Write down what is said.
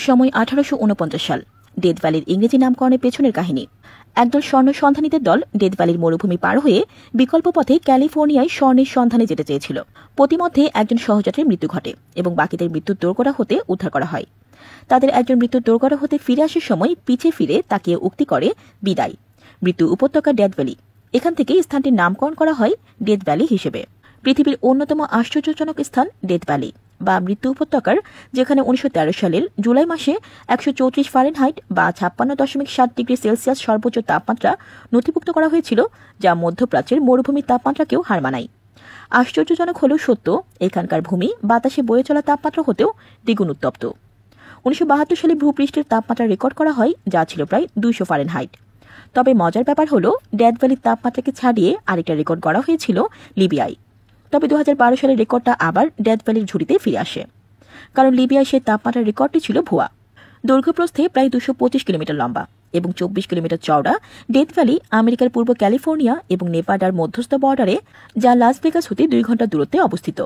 সময় 1849 সাল। ডেথ ভ্যালির ইংরেজি নামকরণের পেছনের কাহিনী। একদল স্বর্ণ সন্ধানীদের দল ডেথ ভ্যালির মরুভূমি পার হয়ে বিকল্প পথে ক্যালিফোর্নিয়ায় স্বর্ণের সন্ধানে যেতে চেয়েছিল। প্রতিমধ্যে একজন সহযাত্রীর মৃত্যু ঘটে এবং বাকিদের মৃত্যুর দোরগোড়া হতে উদ্ধার করা হয়। তাদের একজন মৃত্যুর দোরগোড়া হতে ফিরে আসার সময় পিছে ফিরে তাকিয়ে উক্তি করে বিদায়। মৃত্যু উপত্যকা ডেথ ভ্যালি। এখান থেকে স্থানটির নামকরণ করা হয় ডেথ ভ্যালি হিসেবে। পৃথিবীর অন্যতম আশ্চর্যজনক স্থান ডেথ ভ্যালি বা মৃত্যু উপত্যকার, যেখানে 1913 সালের জুলাই মাসে 134 ফারেনহাইট বা 56.7 ডিগ্রি সেলসিয়াস সর্বোচ্চ তাপমাত্রা নথিভুক্ত করা হয়েছিল, যা মধ্যপ্রাচ্যের মরুভূমির তাপমাত্রাকেও হার মানায়। আশ্চর্যজনক হলেও সত্য, এখানকার ভূমি বাতাসে বয়ে চলা তাপমাত্রা হতেও দ্বিগুণ উত্তপ্ত। 1972 সালে ভূপৃষ্ঠের তাপমাত্রা রেকর্ড করা হয়, যা ছিল প্রায় 200 ফারেনহাইট। তবে মজার ব্যাপার হল, ডেথ ভ্যালির তাপমাত্রাকে ছাড়িয়ে আরেকটা রেকর্ড করা হয়েছিল লিবিয়ায়। তবে 2012 সালের রেকর্ডটা আবার ডেথ ভ্যালির ঝুড়িতে ফিরে আসে, কারণ লিবিয়ায় সেই তাপমাত্রার রেকর্ডটি ছিল ভুয়া। দৈর্ঘ্যপ্রস্থে প্রায় 225 কিলোমিটার লম্বা এবং 24 কিলোমিটার চওড়া ডেথ ভ্যালি আমেরিকার পূর্ব ক্যালিফোর্নিয়া এবং নেভাডার মধ্যস্থ বর্ডারে, যা লাস ভেগাস হতে 2 ঘন্টা দূরত্বে অবস্থিত।